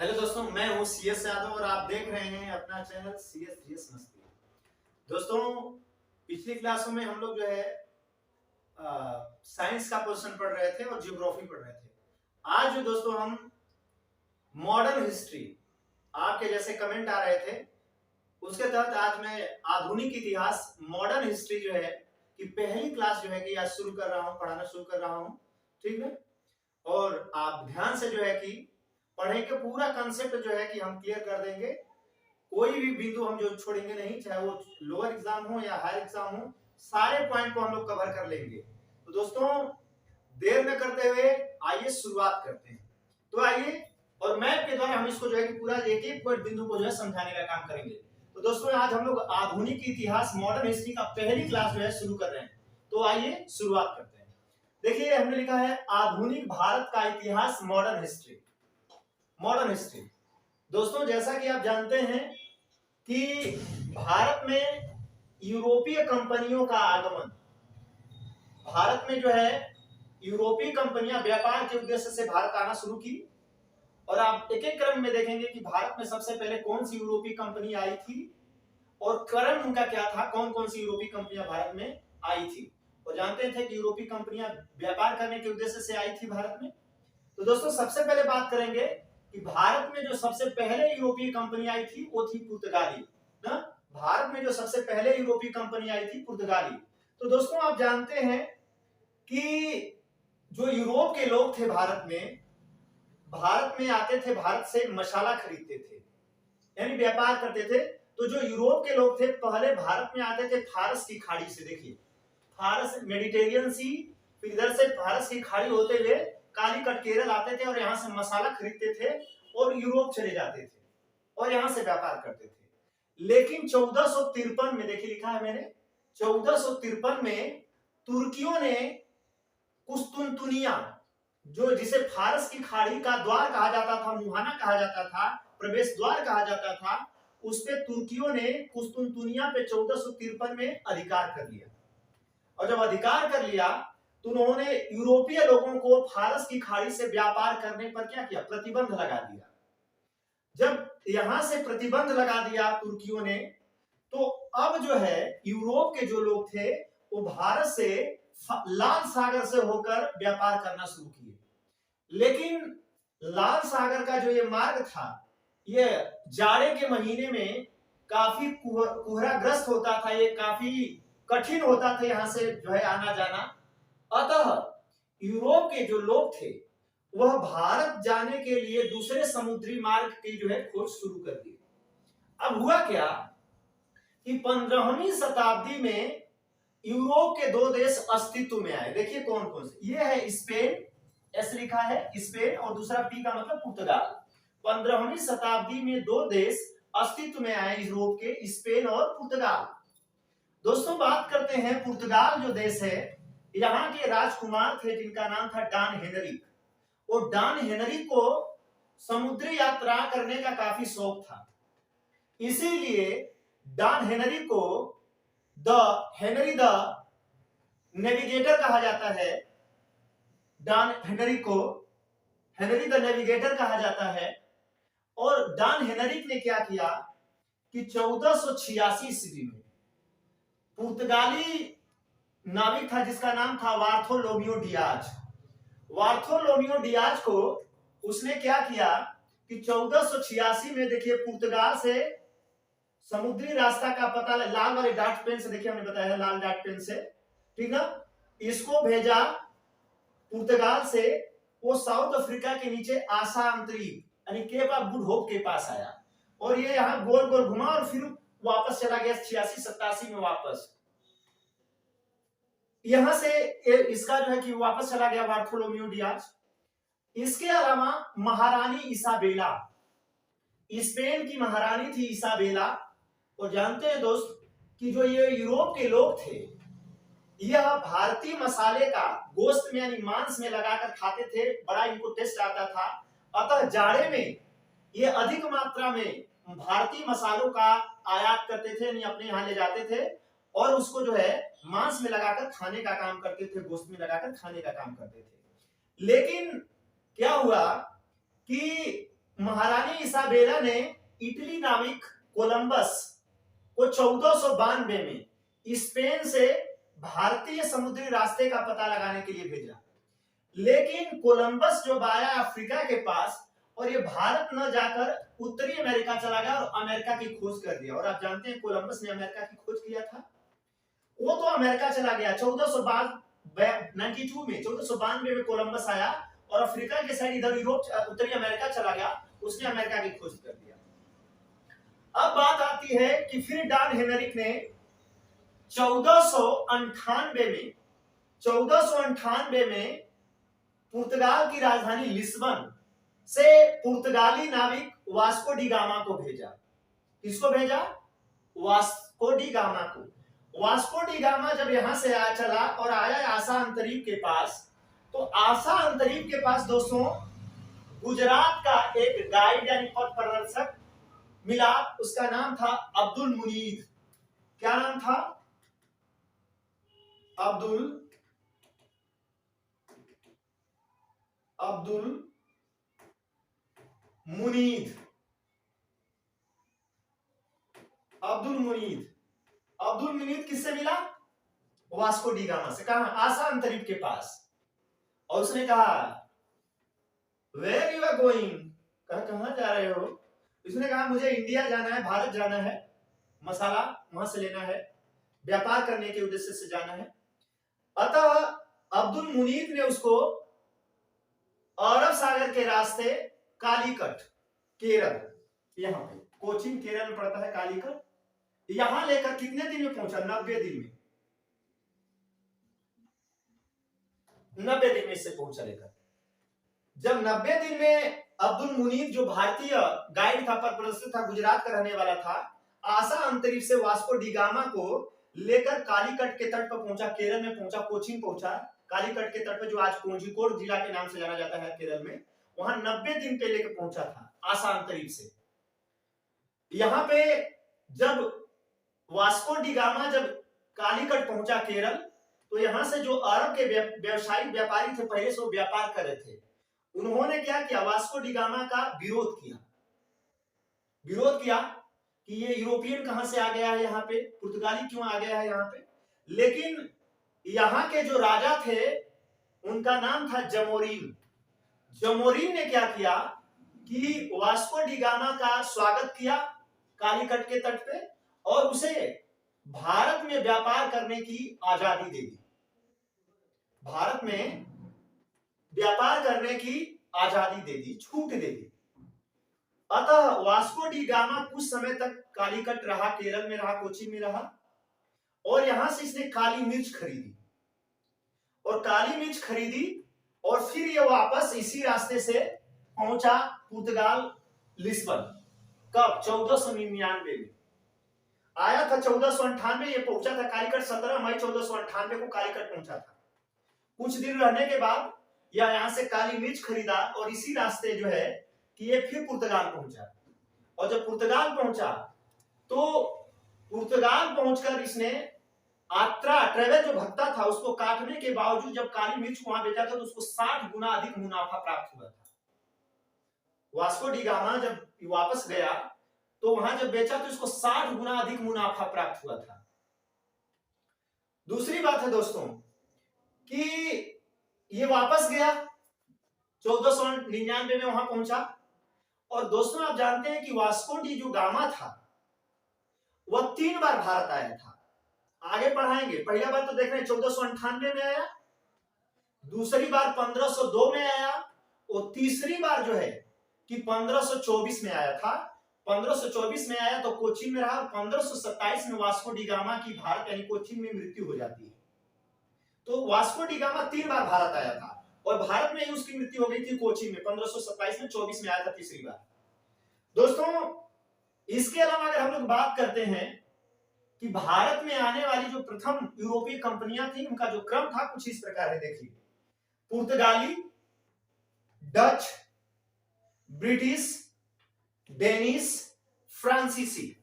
Hello दोस्तों, मैं हूं सीएस यादव और आप देख रहे हैं अपना चैनल सीएस मस्ती। दोस्तों, पिछली क्लासों में हम लोग जो है साइंस का पोर्शन पढ़ रहे थे और ज्योग्राफी पढ़ रहे थे। आज जो दोस्तों हम मॉडर्न हिस्ट्री, आपके जैसे कमेंट आ रहे थे, उसके तहत आज मैं आधुनिक इतिहास मॉडर्न हिस्ट्री जो है कि पहली क्लास जो है कि आज शुरू कर रहा हूं, पढ़ाना शुरू कर रहा हूं। ठीक है, और आप ध्यान से जो है कि पढ़ेंगे, पूरा कंसेप्ट जो है कि हम क्लियर कर देंगे। कोई भी बिंदु हम जो छोड़ेंगे नहीं, चाहे वो लोअर एग्जाम हो या हायर एग्जाम हो, सारे पॉइंट को हम लोग कवर कर लेंगे। तो दोस्तों, देर न करते हुए आइए शुरुआत करते हैं। तो आइए, और मैप के द्वारा हम इसको जो है कि पूरा एक एक बिंदु को जो है समझाने का काम करेंगे। तो दोस्तों, आज हम लोग आधुनिक इतिहास मॉडर्न हिस्ट्री का पहली क्लास जो है शुरू कर रहे हैं। तो आइए शुरुआत करते हैं। देखिए, हमने लिखा है आधुनिक भारत का इतिहास मॉडर्न हिस्ट्री। मॉडर्न हिस्ट्री दोस्तों, जैसा कि आप जानते हैं कि भारत में यूरोपीय कंपनियों का आगमन, भारत में जो है यूरोपीय कंपनियां व्यापार के उद्देश्य से भारत आना शुरू की। और आप एक एक क्रम में देखेंगे कि भारत में सबसे पहले कौन सी यूरोपीय कंपनी आई थी और क्रम उनका क्या था, कौन कौन सी यूरोपीय कंपनियां भारत में आई थी। और जानते थे कि यूरोपीय कंपनियां व्यापार करने के उद्देश्य से आई थी भारत में। तो दोस्तों, सबसे पहले बात करेंगे कि भारत में जो सबसे पहले यूरोपीय कंपनी आई थी वो थी पुर्तगाली ना। भारत में जो सबसे पहले यूरोपीय कंपनी आई थी पुर्तगाली। तो दोस्तों, आप जानते हैं कि जो यूरोप के लोग थे भारत में आते थे, भारत से मसाला खरीदते थे, यानी व्यापार करते थे। तो जो यूरोप के लोग थे पहले भारत में आते थे फारस की खाड़ी से। देखिए, फारस, मेडिटेरियन सी, फिर इधर से फारस की खाड़ी होते हुए कालीकट केरल आते थे और यहाँ से मसाला खरीदते थे और यूरोप चले जाते थे और यहाँ से व्यापार करते थे। लेकिन 1453 में, देखिए लिखा है मैंने, 1453 में तुर्कियों ने कुस्तुनतुनिया, जो जिसे फारस की खाड़ी का द्वार कहा जाता था, मुहाना कहा जाता था, प्रवेश द्वार कहा जाता था, उस पे तुर्कियों ने कुस्तुनतुनिया पे 1453 में अधिकार कर लिया। और जब अधिकार कर लिया तो उन्होंने यूरोपीय लोगों को फारस की खाड़ी से व्यापार करने पर क्या किया, प्रतिबंध लगा दिया। जब यहां से प्रतिबंध लगा दिया तुर्कियों ने, तो अब जो है यूरोप के जो लोग थे वो भारत से लाल सागर से होकर व्यापार करना शुरू किए। लेकिन लाल सागर का जो ये मार्ग था, ये जाड़े के महीने में काफी कुहराग्रस्त होता था, ये काफी कठिन होता था यहाँ से जो है आना जाना। अतः यूरोप के जो लोग थे वह भारत जाने के लिए दूसरे समुद्री मार्ग की जो है खोज शुरू कर दी। अब हुआ क्या कि 15वीं शताब्दी में यूरोप के दो देश अस्तित्व में आए। देखिए कौन कौन से, ये है स्पेन, एस लिखा है स्पेन, और दूसरा पी का मतलब पुर्तगाल। 15वीं शताब्दी में दो देश अस्तित्व में आए यूरोप के, स्पेन और पुर्तगाल। दोस्तों, बात करते हैं पुर्तगाल जो देश है, यहाँ के राजकुमार थे जिनका नाम था डॉन हेनरिक। और डॉन हेनरिक को समुद्री यात्रा करने का काफी शौक था, इसीलिए डॉन हेनरिक को हेनरी द नेविगेटर कहा जाता है। डॉन हेनरिक को हेनरी द नेविगेटर कहा जाता है। और डॉन हेनरिक ने क्या किया कि 1486 ईस्वी में पुर्तगाली नाविक था जिसका नाम था बार्थोलोमियो डियाज। बार्थोलोमियो डियाज को उसने क्या किया कि 1486 में, देखिए, पुर्तगाल से समुद्री रास्ता का पता, लाल वाले डॉट पेन से, देखिए हमने बताया लाल डॉट पेन से, ठीक ना, इसको भेजा पुर्तगाल से। वो साउथ अफ्रीका के नीचे आशा अंतरिक यानी केप ऑफ गुड होप के पास आया और ये यहाँ गोल गोल घुमा और फिर वापस चला गया 86-87 में वापस। यहां से इसका जो है कि वापस चला गया बार्थोलोमियो डियाज। इसके अलावा महारानी इसाबेला, स्पेन की महारानी थी इसाबेला। और जानते हैं दोस्त कि जो ये यूरोप के लोग थे, यह भारतीय मसाले का गोश्त में यानी मांस में लगाकर खाते थे, बड़ा इनको टेस्ट आता था। अतः जाड़े में ये अधिक मात्रा में भारतीय मसालों का आयात करते थे, यानी अपने यहाँ ले जाते थे और उसको जो है मांस में लगाकर खाने का काम करते थे, गोश्त में लगाकर खाने का काम करते थे। लेकिन क्या हुआ कि महारानी इसाबेला ने इटली नाविक कोलंबस को 1492 में स्पेन से भारतीय समुद्री रास्ते का पता लगाने के लिए भेजा। लेकिन कोलंबस जो आया अफ्रीका के पास और ये भारत न जाकर उत्तरी अमेरिका चला गया और अमेरिका की खोज कर दिया। और आप जानते हैं कोलंबस ने अमेरिका की खोज किया था, वो तो अमेरिका चला गया 1492 में कोलंबस आया और अफ्रीका के साइड इधर यूरोप उत्तरी अमेरिका चला गया, उसने अमेरिका की खोज कर दिया। अब बात आती है कि फिर डॉन हेनरिक ने 1498 में पुर्तगाल की राजधानी लिस्बन से पुर्तगाली नाविक वास्को डी गामा को भेजा। किसको भेजा? वास्को डी गामा को। वास्को डी गामा जब यहां से चला और आया आशा अंतरीप के पास, तो आशा अंतरीप के पास दोस्तों गुजरात का एक गाइड यानी पथ प्रदर्शक मिला, उसका नाम था अब्दुल मुनीद। क्या नाम था? अब्दुल मुनीद। अब्दुल मुनीद किससे मिला? वास्को डी गामा से। कहा? आशा अंतरिक्ष के पास। और उसने कहा वेयर यू आर गोइंग, कहां जा रहे हो? उसने कहा मुझे इंडिया जाना है, भारत जाना है, मसाला वहां से लेना है, व्यापार करने के उद्देश्य से जाना है। अतः अब्दुल मुनीद ने उसको अरब सागर के रास्ते कालीकट, केरल, यहाँ पे कोचीन केरल में पड़ता है कालीकट, यहां लेकर कितने दिन में पहुंचा? 90 दिन में। 90 दिन में इससे पहुंचा लेकर। जब 90 दिन में अब्दुल मुनीद जो भारतीय गाइड था, पर प्रदर्शित था, गुजरात का रहने वाला था, आशा अंतरिक्ष से वास्को डी गामा को लेकर कालीकट के तट पर पहुंचा, केरल में पहुंचा, कोचीन पहुंचा। कालीकट के तट पर जो आज कोझिकोड जिला के नाम से जाना जाता है केरल में, वहां 90 दिन पे लेकर पहुंचा था आशा अंतरिक्ष से। यहां पे जब वास्को डी गामा जब कालीकट पहुंचा केरल, तो यहां से जो अरब के व्यवसायिक व्यापारी थे, पहले से वो व्यापार कर रहे थे, उन्होंने क्या किया? वास्को डी गामा का विरोध किया कि ये यूरोपियन कहां से आ गया है यहाँ पे, पुर्तगाली क्यों आ गया है यहाँ पे। लेकिन यहाँ के जो राजा थे उनका नाम था जमोरीन। जमोरीन ने क्या किया कि वास्को डी गामा का स्वागत किया कालीकट के तट पे और उसे भारत में व्यापार करने की आजादी दे दी। भारत में व्यापार करने की आजादी दे दी, छूट दे दी। अतः वास्को डी गामा कुछ समय तक कालीकट रहा, केरल में रहा, कोचीन में रहा, और यहां से इसने काली मिर्च खरीदी और फिर ये वापस इसी रास्ते से पहुंचा पुर्तगाल, लिस्बन। कब? 1499 में आया था। 1498 ये पहुंचा था कालीकट। 17 मई 1498 को कालीकट पहुंचा था। कुछ दिन रहने के बाद या यहां से काली मिर्च खरीदा और इसी रास्ते जो है कि ये फिर पुर्तगाल पहुंचा। और जब पुर्तगाल पहुंचा तो पुर्तगाल पहुंचकर इसने ट्रेवल जो भत्ता था उसको काटने के बावजूद जब काली मिर्च वहां बेचा था तो उसको 60 गुना अधिक मुनाफा प्राप्त हुआ था। वास्को डी गामा जब वापस गया तो वहां जब बेचा तो इसको 60 गुना अधिक मुनाफा प्राप्त हुआ था। दूसरी बात है दोस्तों कि ये वापस गया 1499 में वहां पहुंचा। और दोस्तों आप जानते हैं कि वास्को डी जो गामा था वह 3 बार भारत आया था। आगे पढ़ाएंगे। पहला बार तो देख रहे हैं 1498 में आया, दूसरी बार 1502 में आया और तीसरी बार जो है कि 1524 में आया था। 1524 में आया तो कोचीन में रहा और 1527 में वास्को डी गामा की भारत यानी कोचीन में मृत्यु हो जाती है। तो वास्को डी गामा 3 बार भारत आया था और भारत में ही उसकी मृत्यु हो गई थी कोचीन में 1527 में, 24 में आया था तीसरी बार। दोस्तों इसके अलावा अगर हम लोग बात करते हैं कि भारत में आने वाली जो प्रथम यूरोपीय कंपनियां थी उनका जो क्रम था कुछ इस प्रकार है। देखिए, पुर्तगाली, डच, ब्रिटिश, डेनिश, फ्रांसीसी,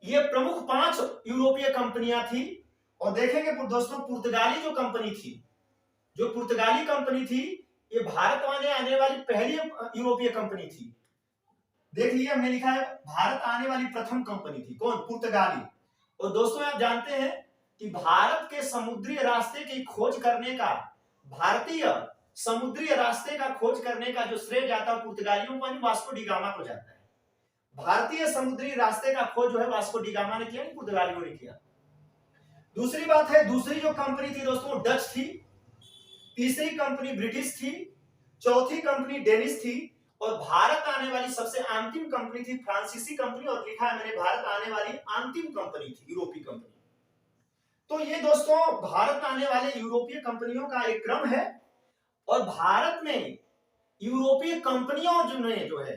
ये प्रमुख 5 यूरोपीय कंपनियां थी। और देखेंगे दोस्तों पुर्तगाली जो पुर्तगाली कंपनी थी ये भारत में आने वाली पहली यूरोपीय कंपनी थी। देख लिया, हमने लिखा है भारत आने वाली प्रथम कंपनी थी कौन? पुर्तगाली। और दोस्तों आप जानते हैं कि भारत के समुद्री रास्ते की खोज करने का, भारतीय समुद्री रास्ते का खोज करने का जो श्रेय जाता है पुर्तगालियों को, वास्को डी गामा को जाता है। भारतीय समुद्री रास्ते का खोज जो है वास्को डी गामा ने किया, पुर्तगालियों ने किया। दूसरी बात है, दूसरी जो कंपनी थी दोस्तों डच थी, तीसरी कंपनी ब्रिटिश थी, चौथी कंपनी डेनिश थी, और भारत आने वाली सबसे अंतिम कंपनी थी फ्रांसीसी कंपनी, और लिखा है मैंने भारत आने वाली अंतिम कंपनी थी यूरोपीय कंपनी। तो ये दोस्तों भारत आने वाले यूरोपीय कंपनियों का एक क्रम है, और भारत में यूरोपीय कंपनियों जो है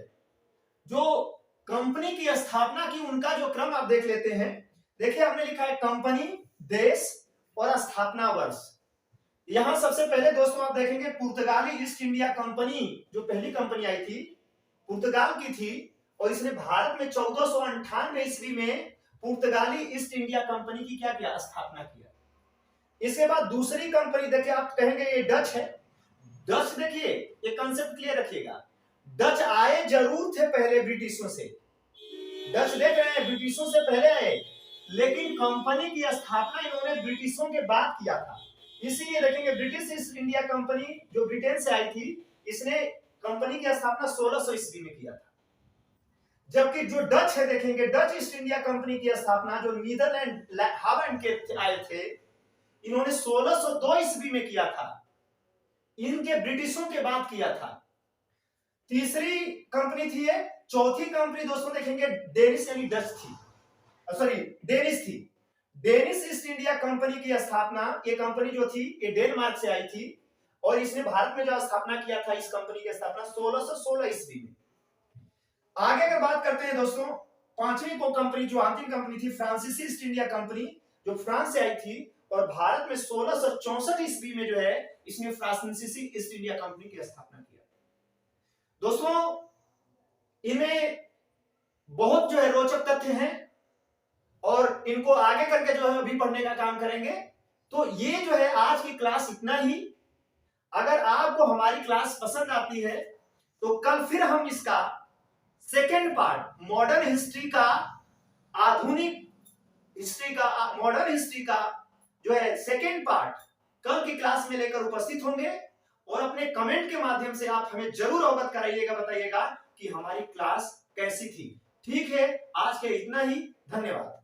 जो कंपनी की स्थापना की, उनका जो क्रम आप देख लेते हैं। देखिए हमने लिखा है कंपनी, देश और स्थापना वर्ष। यहां सबसे पहले दोस्तों आप देखेंगे पुर्तगाली ईस्ट इंडिया कंपनी, जो पहली कंपनी आई थी पुर्तगाल की थी, और इसने भारत में 1498 ईस्वी में पुर्तगाली ईस्ट इंडिया कंपनी की क्या किया? स्थापना किया। इसके बाद दूसरी कंपनी देखिए, आप कहेंगे ये डच है। डच देखिए, ये कंसेप्ट क्लियर रखिएगा, डच आए जरूर थे पहले ब्रिटिशों से, डच देख रहे हैं ब्रिटिशों से पहले आए, लेकिन कंपनी की स्थापना इन्होंने ब्रिटिशों के बाद किया था। इसीलिए देखेंगे ब्रिटिश ईस्ट इंडिया कंपनी जो ब्रिटेन से आई थी, इसने कंपनी की स्थापना 1600 ईस्वी में किया था। जबकि जो डच है देखेंगे, डच ईस्ट इंडिया कंपनी की स्थापना जो नीदरलैंड हावैंड के आए थे, इन्होंने 1602 ईस्वी में किया था, इनके ब्रिटिशों के बाद किया था। तीसरी कंपनी थी ये। चौथी कंपनी दोस्तों देखेंगे डेनिश यानी डच थी, सॉरी डेनिश थी। डेनिश ईस्ट इंडिया कंपनी की स्थापना, ये कंपनी जो थी ये डेनमार्क से आई थी, और इसने भारत में जो स्थापना किया था, इस कंपनी की स्थापना 1616 ईस्वी में। आगे अगर बात करते हैं दोस्तों, पांचवी को कंपनी जो अंतिम कंपनी थी फ्रांसीसी ईस्ट इंडिया कंपनी, जो फ्रांस से आई थी, और भारत में 1664 ईस्वी में जो है इसने फ्रांसीसी ईस्ट इंडिया कंपनी की स्थापना किया। दोस्तों इनमें बहुत जो है रोचक तथ्य हैं, और इनको आगे करके जो है अभी पढ़ने का काम करेंगे। तो ये जो है आज की क्लास इतना ही। अगर आपको हमारी क्लास पसंद आती है तो कल फिर हम इसका सेकेंड पार्ट, मॉडर्न हिस्ट्री का, आधुनिक हिस्ट्री का, मॉडर्न हिस्ट्री का जो है सेकेंड पार्ट कल की क्लास में लेकर उपस्थित होंगे, और अपने कमेंट के माध्यम से आप हमें जरूर अवगत कराइएगा, बताइएगा कि हमारी क्लास कैसी थी। ठीक है, आज के इतना ही, धन्यवाद।